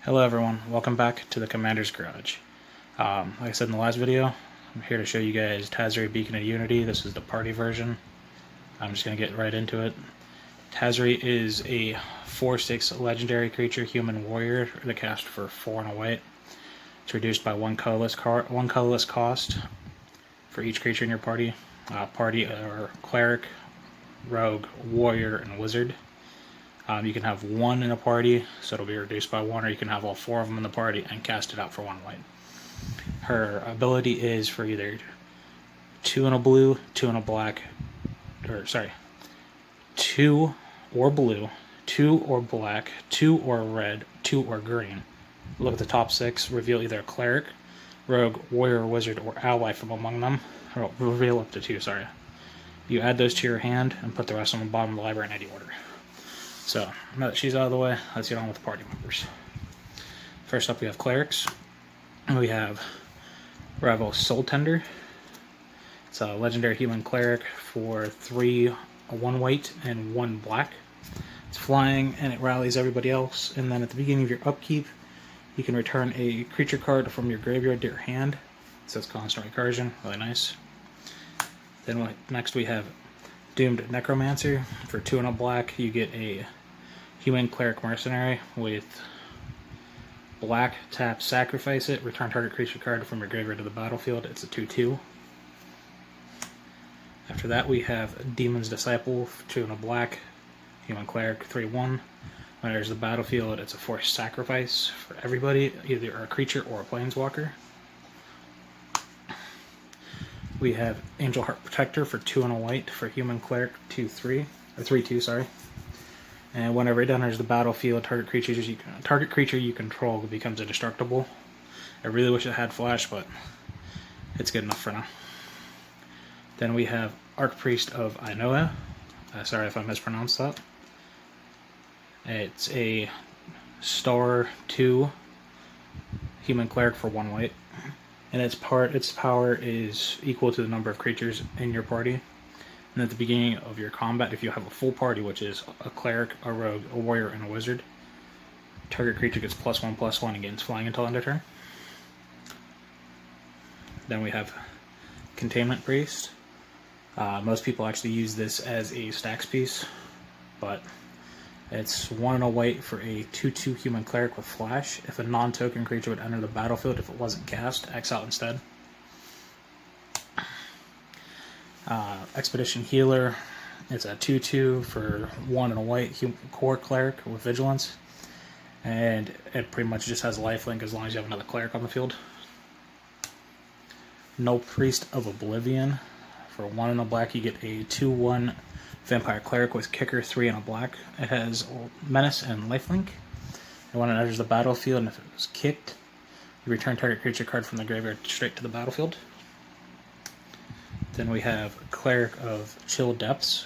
Hello everyone, welcome back to the Commander's Garage. Like I said in the last video, I'm here to show you guys Tazri Beacon of Unity. This is the party version. I'm just going to get right into it. Tazri is a 4/6 legendary creature, human warrior, that cast for 4 and a white. It's reduced by one colorless cost for each creature in your party. Party are cleric, rogue, warrior, and wizard. You can have one in a party, so it'll be reduced by one, or you can have all 4 of them in the party and cast it out for 1 white. Her ability is for either 2 and a blue, 2 and a black, 2 or blue, 2 or black, 2 or red, 2 or green. Look at the top 6, reveal either a cleric, rogue, warrior, wizard, or ally from among them. Or reveal up to 2, sorry. You add those to your hand and put the rest on the bottom of the library in any order. So, now that she's out of the way, let's get on with the party members. First up, we have clerics. We have Rival Soul Tender. It's a legendary human cleric for 3, 1 white, and 1 black. It's flying, and it rallies everybody else. And then at the beginning of your upkeep, you can return a creature card from your graveyard to your hand. It says constant recursion, really nice. Then next we have Doomed Necromancer. For 2 and a black, you get a human cleric mercenary with black, tap, sacrifice it, return target creature card from your graveyard to the battlefield. It's a 2/2. After that we have Demon's Disciple, 2 and a black, human cleric, 3/1. When it enters the battlefield, it's a forced sacrifice for everybody, either a creature or a planeswalker. We have Angel Heart Protector for 2 and a white for human cleric, 2/3, or 3/2, sorry. And whenever it enters the battlefield, target creature you control becomes indestructible. I really wish it had flash, but it's good enough for now. Then we have Archpriest of Ainoa. Sorry if I mispronounced that. It's a star 2 human cleric for 1 white. And its power is equal to the number of creatures in your party. And at the beginning of your combat, if you have a full party, which is a cleric, a rogue, a warrior, and a wizard, target creature gets +1/+1 and gains flying until end of turn. Then we have Containment Priest. Most people actually use this as a stacks piece, but it's 1 and a white for a 2/2 human cleric with flash. If a non-token creature would enter the battlefield, if it wasn't cast, X out instead. Expedition Healer. It's a 2/2 for 1 and a white core cleric with vigilance, and it pretty much just has lifelink as long as you have another cleric on the field. Null Priest of Oblivion. For 1 and a black, you get a 2/1 vampire cleric with kicker, 3 and a black. It has menace and lifelink, and when it enters the battlefield and if it was kicked, you return target creature card from the graveyard straight to the battlefield. Then we have Cleric of Chill Depths.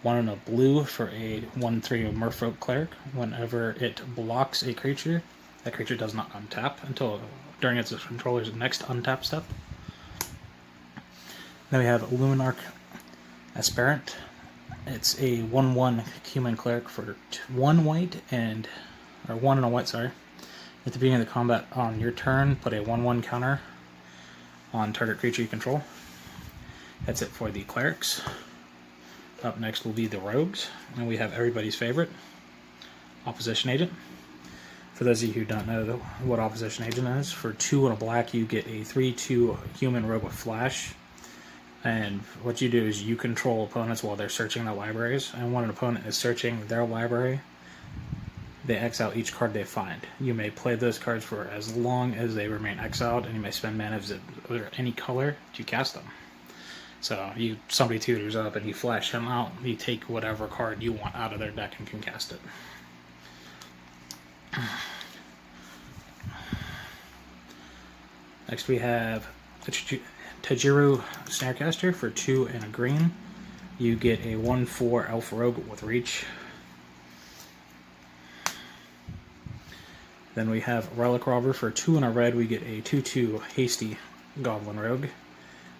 1 and a blue for a 1/3 Merfolk Cleric. Whenever it blocks a creature, that creature does not untap until during its controller's next untap step. Then we have Luminarch Aspirant. It's a 1/1 human cleric for 1 white or 1 and a white, sorry. At the beginning of the combat on your turn, put a 1/1 counter on target creature you control. That's it for the clerics. Up next will be the rogues, and we have everybody's favorite, Opposition Agent. For those of you who don't know what Opposition Agent is, for 2 and a black you get a 3/2 human rogue with flash. And what you do is you control opponents while they're searching their libraries, and when an opponent is searching their library, they X out each card they find. You may play those cards for as long as they remain exiled, and you may spend mana of any color to cast them. So somebody tutors up and you flash him out, you take whatever card you want out of their deck and can cast it. Next we have Tajiru Snarecaster. For 2 and a green, you get a 1/4 elf rogue with reach. Then we have Relic Robber. For 2 and a red, we get a 2/2 hasty goblin rogue.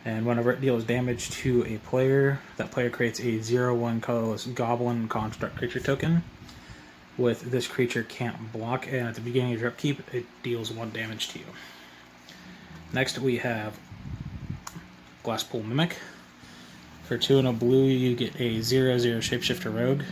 And whenever it deals damage to a player, that player creates a 0/1 colorless goblin construct creature token. with this creature can't block, and at the beginning of your upkeep, it deals 1 damage to you. Next, we have Glasspool Mimic. For 2 and a blue, you get a 0/0 Shapeshifter Rogue.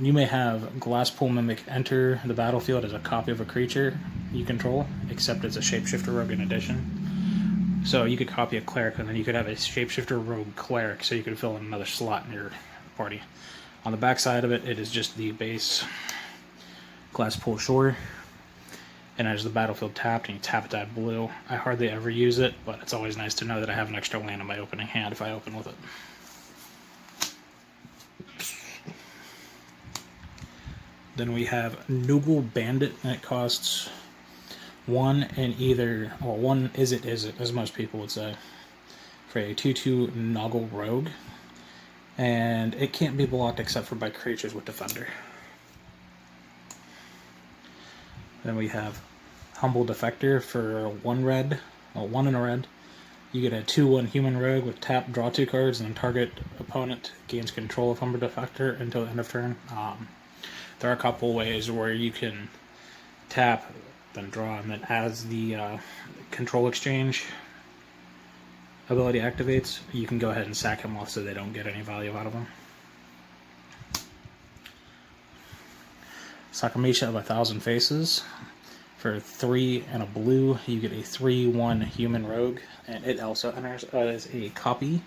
You may have Glasspool Mimic enter the battlefield as a copy of a creature you control, except it's a Shapeshifter Rogue in addition. So you could copy a Cleric, and then you could have a Shapeshifter Rogue Cleric, so you could fill in another slot in your party. On the back side of it, it is just the base Glasspool Shore, and as the battlefield tapped, and you tap it to add blue. I hardly ever use it, but it's always nice to know that I have an extra land in my opening hand if I open with it. Then we have Noble Bandit, and it costs 1 and either, well, 1 is it, as most people would say, for a 2/2 Noggle Rogue, and it can't be blocked except for by creatures with Defender. Then we have Humble Defector for 1 red, well, 1 and a red. You get a 2/1 human rogue with tap, draw 2 cards, and then target opponent gains control of Humble Defector until the end of turn. There are a couple ways where you can tap, then draw, and then as the control exchange ability activates, you can go ahead and sack him off so they don't get any value out of him. Sakamisha of 1,000 Faces. For 3 and a blue, you get a 3/1 human rogue, and it also enters as a copy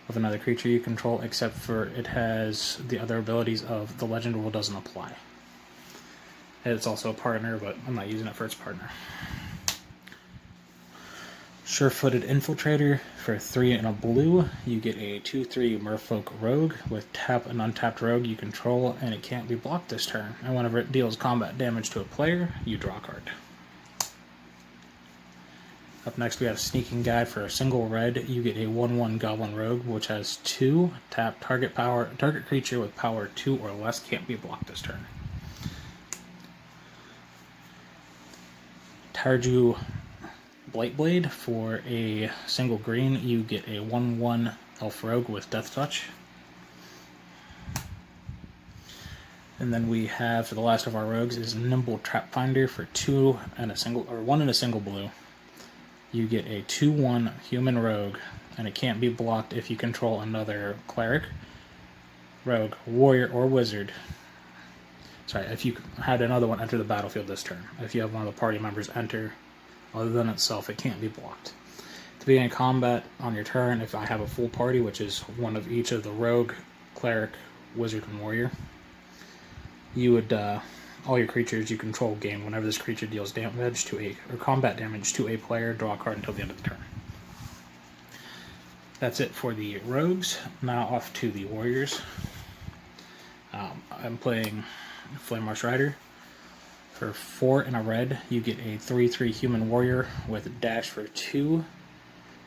of another creature you control, except for it has the other abilities of the legend rule doesn't apply. It's also a partner, but I'm not using it for its partner. Sure-Footed Infiltrator. For 3 and a blue, you get a 2/3 Merfolk Rogue with tap an untapped rogue you control, and it can't be blocked this turn. And whenever it deals combat damage to a player, you draw a card. Up next, we have Sneaking Guide. For a single red, you get a 1/1 Goblin Rogue, which has 2 tap target creature with power 2 or less can't be blocked this turn. Tarju Blightblade. For a single green, you get a 1/1 Elf Rogue with Death Touch. And then we have, for the last of our rogues, is Nimble Trapfinder. For 2 and a single, or 1 and a single blue, you get a 2/1 human rogue, and it can't be blocked if you control another cleric, rogue, warrior, or wizard. Sorry, if you had another one enter the battlefield this turn. If you have one of the party members enter other than itself, it can't be blocked. At the beginning of combat on your turn, if I have a full party, which is one of each of the rogue, cleric, wizard, and warrior, you would all your creatures you control gain whenever this creature deals damage to or combat damage to a player, draw a card until the end of the turn. That's it for the rogues. Now off to the warriors. I'm playing Flame Marsh Rider. For 4 and a red, you get a 3/3 human warrior with dash for 2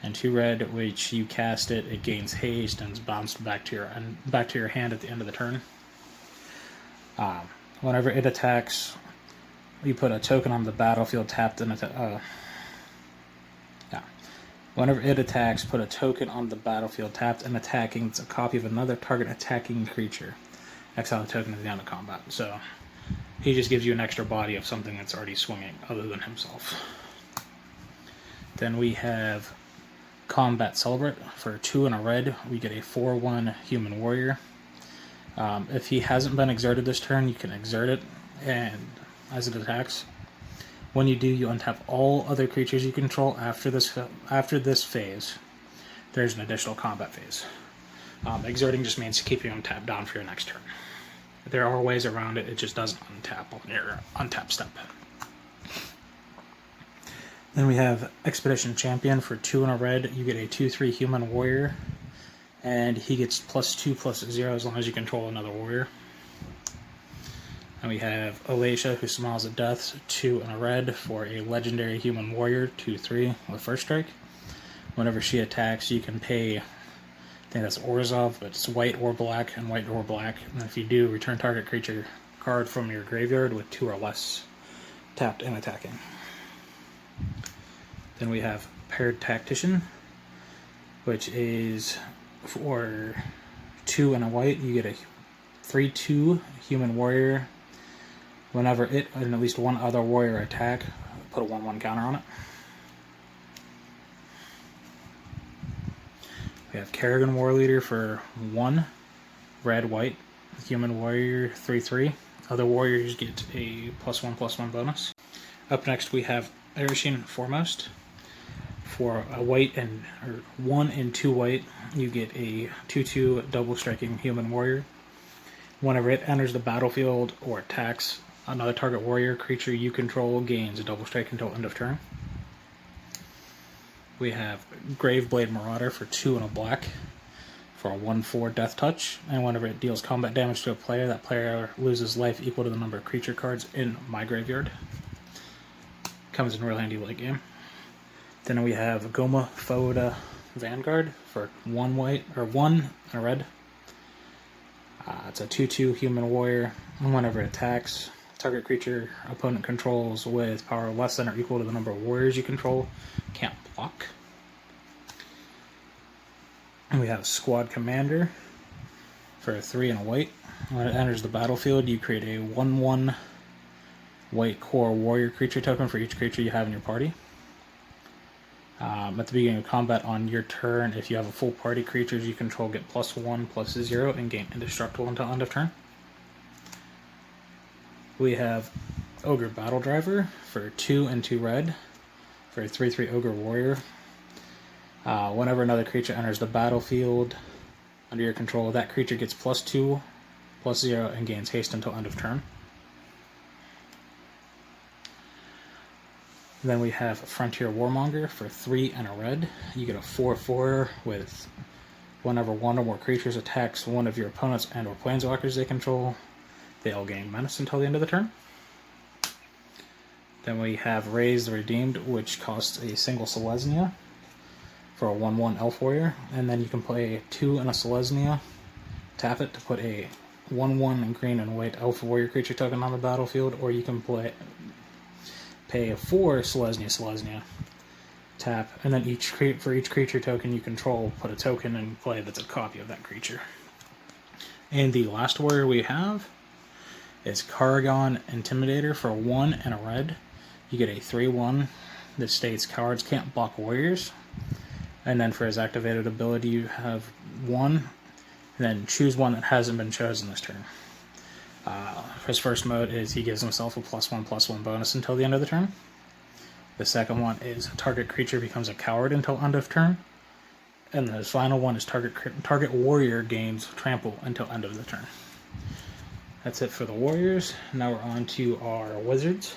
and 2 red, which you cast it, it gains haste and is bounced back to your hand at the end of the turn. Whenever it attacks, you put a token on the battlefield tapped and Whenever it attacks, put a token on the battlefield tapped and attacking. It's a copy of another target attacking creature. Exile the token at the end of combat. So he just gives you an extra body of something that's already swinging other than himself. Then we have Combat Celebrate. For 2 and a red, we get a 4/1 human warrior. If he hasn't been exerted this turn, you can exert it, and as it attacks, when you do, you untap all other creatures you control after this phase. There's an additional combat phase. Exerting just means keeping them tapped down for your next turn. There are ways around it, it just doesn't untap on your untap step. Then we have Expedition Champion. For 2 and a red, you get a 2/3 human warrior, and he gets +2/+0 as long as you control another warrior. And we have Alacia, who smiles at death. 2 and a red for a legendary human warrior, 2/3 with first strike. Whenever she attacks, you can pay, I think that's Orzhov, but it's white or black, and white or black. And if you do, return target creature card from your graveyard with 2 or less tapped and attacking. Then we have Paired Tactician, which is for 2 and a white, you get a 3/2 human warrior. Whenever it and at least one other warrior attack, put a 1/1 counter on it. We have Kerrigan War Leader for 1 red white human warrior 3/3. Other warriors get a +1/+1 bonus. Up next we have Erishin Foremost. For a white and 1 and 2 white, you get a 2/2 double striking human warrior. Whenever it enters the battlefield or attacks another target warrior creature you control, gains a double strike until end of turn. We have Graveblade Marauder for 2 and a black for a 1/4 death touch, and whenever it deals combat damage to a player, that player loses life equal to the number of creature cards in my graveyard. Comes in real handy late game. Then we have Goma Foda Vanguard for 1 white or 1 and a red. It's a 2/2 human warrior, and whenever it attacks, target creature opponent controls with power less than or equal to the number of warriors you control can't block. And we have Squad Commander for 3 and a white. When it enters the battlefield, you create a 1/1 white core warrior creature token for each creature you have in your party. At the beginning of combat on your turn, if you have a full party creatures you control, get +1/+0 and gain indestructible until end of turn. We have Ogre Battle Driver for 2 and 2 red for a 3/3 Ogre Warrior. Whenever another creature enters the battlefield under your control, that creature gets +2/+0 and gains haste until end of turn. Then we have Frontier Warmonger for 3 and a red. You get a 4/4 with whenever one or more creatures attacks one of your opponents and or planeswalkers they control, they all gain menace until the end of the turn. Then we have Raise the Redeemed, which costs a single Selesnya for a 1/1 Elf Warrior, and then you can play 2 and a Selesnya, tap it to put a 1/1 green and white Elf Warrior creature token on the battlefield, or you can pay a 4 Selesnya, tap, and then for each creature token you control, put a token in play that's a copy of that creature. And the last warrior we have is Karagon Intimidator for 1 and a red. You get a 3/1 that states cowards can't block warriors. And then for his activated ability, you have 1, and then choose one that hasn't been chosen this turn. His first mode is he gives himself a +1/+1 bonus until the end of the turn. The second one is target creature becomes a coward until end of turn. And the final one is target warrior gains trample until end of the turn. That's it for the warriors. Now we're on to our wizards.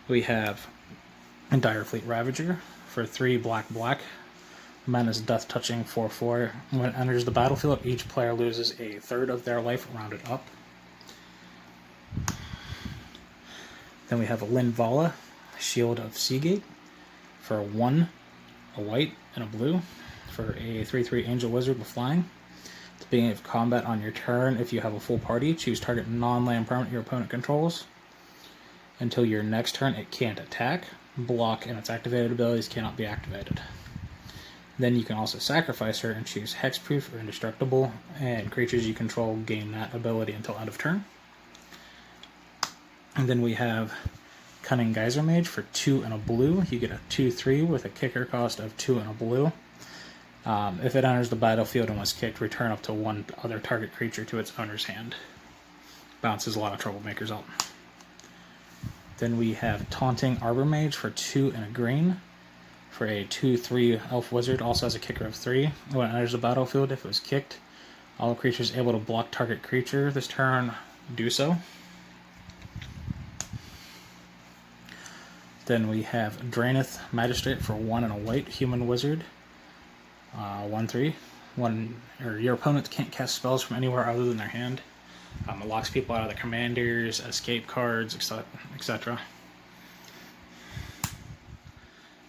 We have Direfleet Ravager for 3 black, Menace Death Touching 4/4. When it enters the battlefield, each player loses a third of their life rounded up. Then we have a Linvala, Shield of Seagate, for 1, a white, and a blue, for a 3/3 Angel Wizard with flying. At the beginning of combat on your turn, if you have a full party, choose target non-land permanent your opponent controls. Until your next turn, it can't attack, block, and its activated abilities cannot be activated. Then you can also sacrifice her and choose Hexproof or Indestructible, and creatures you control gain that ability until end of turn. And then we have Cunning Geyser Mage for 2 and a blue. You get a 2/3 with a kicker cost of 2 and a blue. If it enters the battlefield and was kicked, return up to 1 other target creature to its owner's hand. Bounces a lot of troublemakers out. Then we have Taunting Arbor Mage for 2 and a green. For a 2/3 Elf Wizard, also has a kicker of 3. When it enters the battlefield, if it was kicked, all creatures able to block target creature this turn do so. Then we have Draenith Magistrate for 1 and a white human wizard. 1/3. Your opponent can't cast spells from anywhere other than their hand. It locks people out of the commanders, escape cards, etc.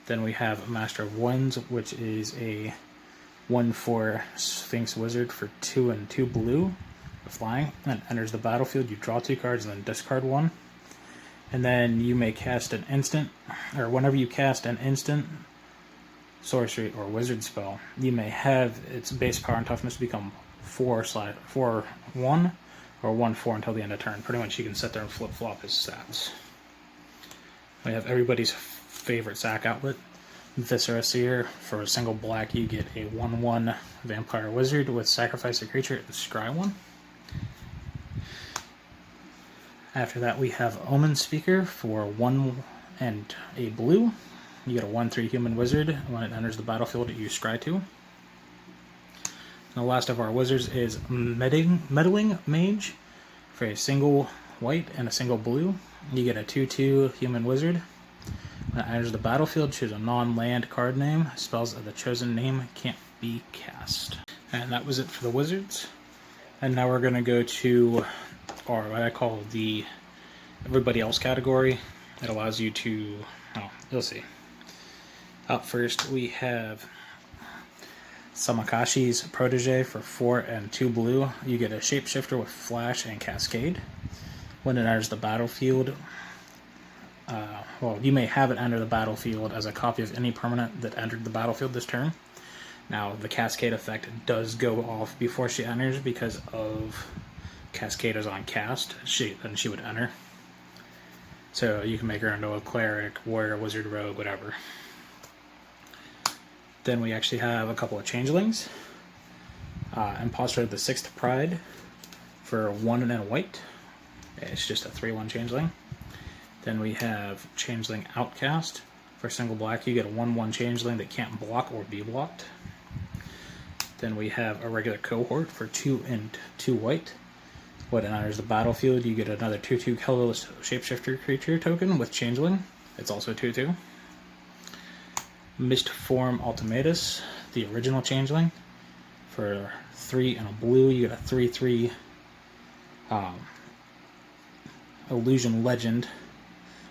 Then we have Master of Winds, which is a 1/4 Sphinx Wizard for 2 and 2 blue, flying. And enters the battlefield, you draw 2 cards and then discard 1. And then you may cast an instant, or whenever you cast an instant, sorcery, or wizard spell, you may have its base power and toughness become 4/4/1 or 1/4 until the end of turn. Pretty much you can sit there and flip flop his stats. We have everybody's favorite sack outlet, Viscera Seer. For a single black, you get a 1/1 vampire wizard with sacrifice a creature and scry one. After that, we have Omen Speaker for 1 and a blue. You get a 1/3 human wizard. When it enters the battlefield, you scry 2. And the last of our wizards is Meddling Mage for a single white and a single blue. You get a 2/2 human wizard. When it enters the battlefield, choose a non-land card name. Spells of the chosen name can't be cast. And that was it for the wizards. And now we're going to go to our, what I call the everybody else category. It allows you to, oh, you'll see. Up first, we have Samakashi's Protege for 4 and 2 blue. You get a Shapeshifter with Flash and Cascade. When it enters the battlefield, well, you may have it enter the battlefield as a copy of any permanent that entered the battlefield this turn. Now, the Cascade effect does go off before she enters because of Cascade is on cast. Then she would enter. So you can make her into a cleric, warrior, wizard, rogue, whatever. Then we actually have a couple of changelings. Imposter of the 6th Pride for 1 and a white. It's just a 3/1 changeling. Then we have Changeling Outcast. For single black, you get a 1/1 changeling that can't block or be blocked. Then we have a regular cohort for 2 and 2 white. When it enters the battlefield, you get another 2/2 colorless shapeshifter creature token with changeling. It's also 2/2. Mistform Ultimatus, the original changeling. For 3 and a blue, you get a 3/3 Illusion Legend.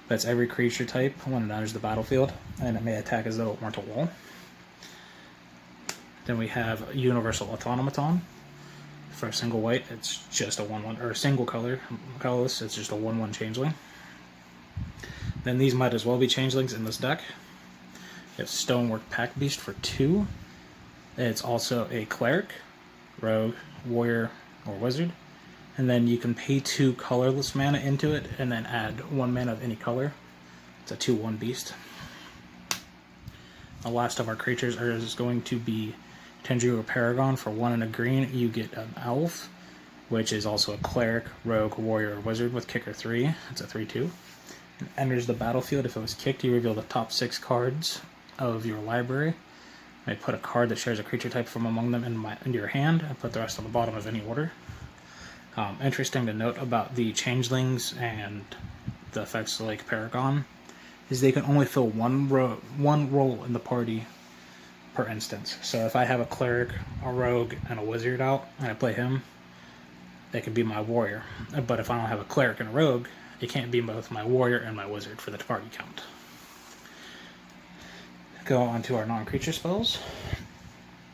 That's every creature type when it enters the battlefield, and it may attack as though it weren't a wall. Then we have Universal Automaton. For a single white, it's just a 1/1, or a single colorless, it's just a 1/1 changeling. Then these might as well be changelings in this deck. You have Stonework Pack Beast for 2. It's also a cleric, rogue, warrior, or wizard. And then you can pay 2 colorless mana into it, and then add 1 mana of any color. It's a 2/1 beast. The last of our creatures is going to be Tendril Paragon. For 1 and a green, you get an elf, which is also a cleric, rogue, warrior, or wizard with kicker 3. It's a 3/2. It enters the battlefield. If it was kicked, you reveal the top 6 cards of your library. You may put a card that shares a creature type from among them into your hand, and put the rest on the bottom of any order. Interesting to note about the changelings and the effects like Paragon is they can only fill one role in the party per instance. So if I have a cleric, a rogue, and a wizard out, and I play him, it can be my warrior. But if I don't have a cleric and a rogue, it can't be both my warrior and my wizard for the party count. Go on to our non-creature spells.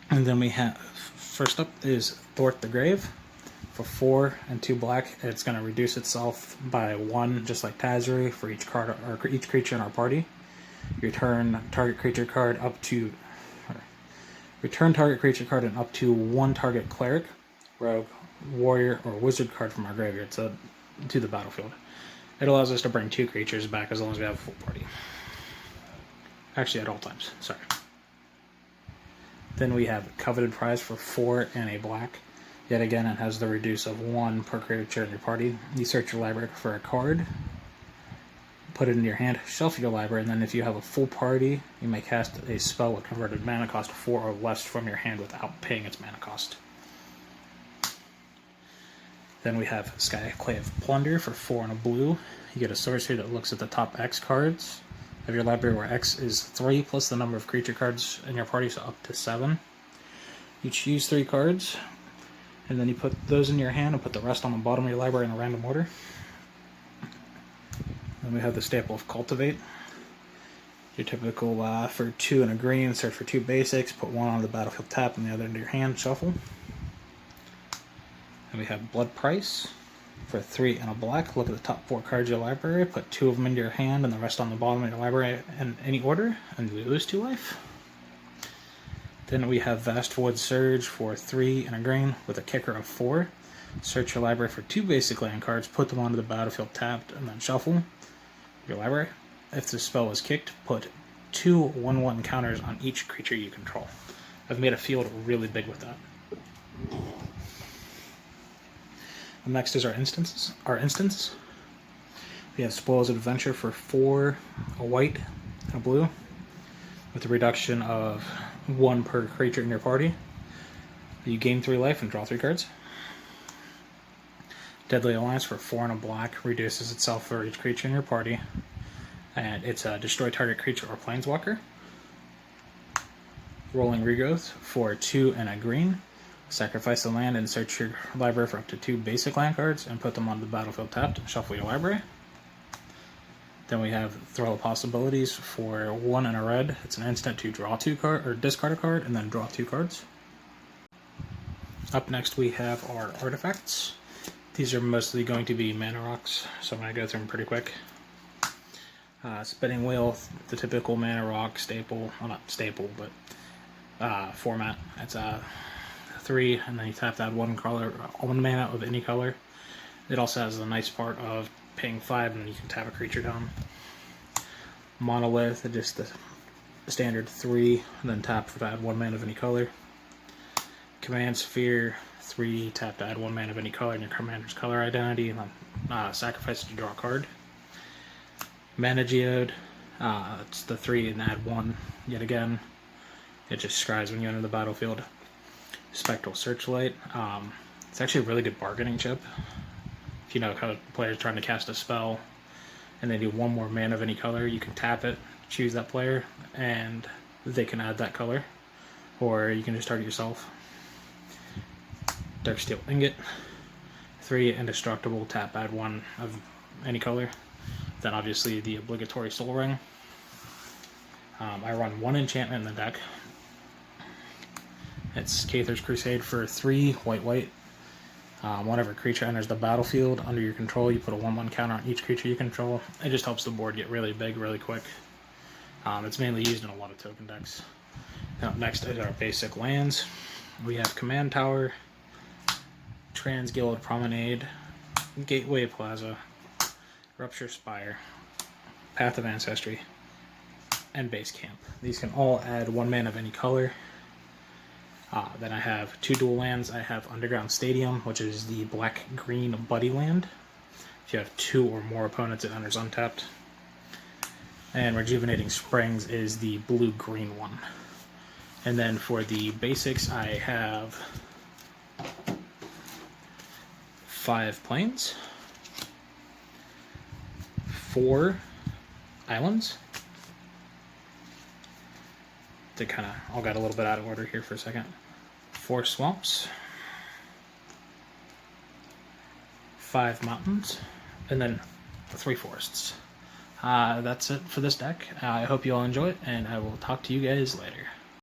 And then we have, first up is Thwart the Grave. For 4 and 2 black, it's going to reduce itself by 1, just like Tazri, for each card or each creature in our party. Return target creature card and up to 1 target cleric, rogue, warrior, or wizard card from our graveyard to the battlefield. It allows us to bring 2 creatures back as long as we have a full party. Actually, at all times. Sorry. Then we have Coveted Prize for 4 and a black. Yet again, it has the reduce of 1 per creature in your party. You search your library for a card, put it in your hand, shuffle your library, and then if you have a full party, you may cast a spell with converted mana cost 4 or less from your hand without paying its mana cost. Then we have Skyclave Plunder for 4 and a blue. You get a sorcery that looks at the top X cards of your library, where X is 3 plus the number of creature cards in your party, so up to 7. You choose 3 cards, and then you put those in your hand and put the rest on the bottom of your library in a random order. Then we have the staple of Cultivate. Your typical for 2 and a green, search for 2 basics, put 1 on the battlefield tap and the other into your hand, shuffle. And we have Blood Price. For 3 and a black, look at the top 4 cards of your library, put 2 of them into your hand and the rest on the bottom of your library in any order, and you lose 2 life. Then we have Vast Wood Surge for 3 and a green with a kicker of 4. Search your library for 2 basic land cards, put them onto the battlefield tapped, and then shuffle your library. If the spell was kicked, put 2 1/1 counters on each creature you control. I've made a field really big with that. Next is our instance. We have Spoils of Adventure for 4, a white, and a blue, with a reduction of 1 per creature in your party. You gain 3 life and draw 3 cards. Deadly Alliance for 4 and a black reduces itself for each creature in your party, and it's a destroy target creature or planeswalker. Rolling Regrowth for 2 and a green. Sacrifice a land and search your library for up to 2 basic land cards and put them on the battlefield tapped and shuffle your library. Then we have Throw of Possibilities for 1 and a red. It's an instant to draw 2 cards or discard a card and then draw 2 cards. Up next we have our artifacts. These are mostly going to be mana rocks, so I'm going to go through them pretty quick. Spinning Wheel, the typical mana rock staple, well not staple, but format. It's a 3, and then you have to add 1 mana of any color. It also has a nice part of paying 5, and you can tap a creature down. Monolith, just the standard 3, and then tap to add 1 mana of any color. Command Sphere, 3, tap to add 1 mana of any color in your commander's color identity, and then sacrifice to draw a card. Mana Geode, it's the 3 and add 1 yet again. It just scries when you enter the battlefield. Spectral Searchlight, it's actually a really good bargaining chip. If you know how the player's trying to cast a spell and they need 1 more mana of any color, you can tap it, choose that player, and they can add that color. Or you can just target yourself. Darksteel Ingot, 3 indestructible, tap, add 1 of any color. Then obviously the obligatory Soul Ring. I run 1 enchantment in the deck. It's Cather's Crusade for 3, white. Whenever a creature enters the battlefield under your control, you put a 1/1 counter on each creature you control. It just helps the board get really big really quick. It's mainly used in a lot of token decks. Now, next is our basic lands. We have Command Tower, Transguild Promenade, Gateway Plaza, Rupture Spire, Path of Ancestry, and Base Camp. These can all add 1 mana of any color. Then I have 2 dual lands. I have Underground Stadium, which is the black-green buddy land. If you have 2 or more opponents, it enters untapped. And Rejuvenating Springs is the blue-green one. And then for the basics, I have 5 plains, 4 islands. They kind of all got a little bit out of order here for a second. 4 swamps, 5 mountains, and then 3 forests. That's it for this deck. I hope you all enjoy it, and I will talk to you guys later.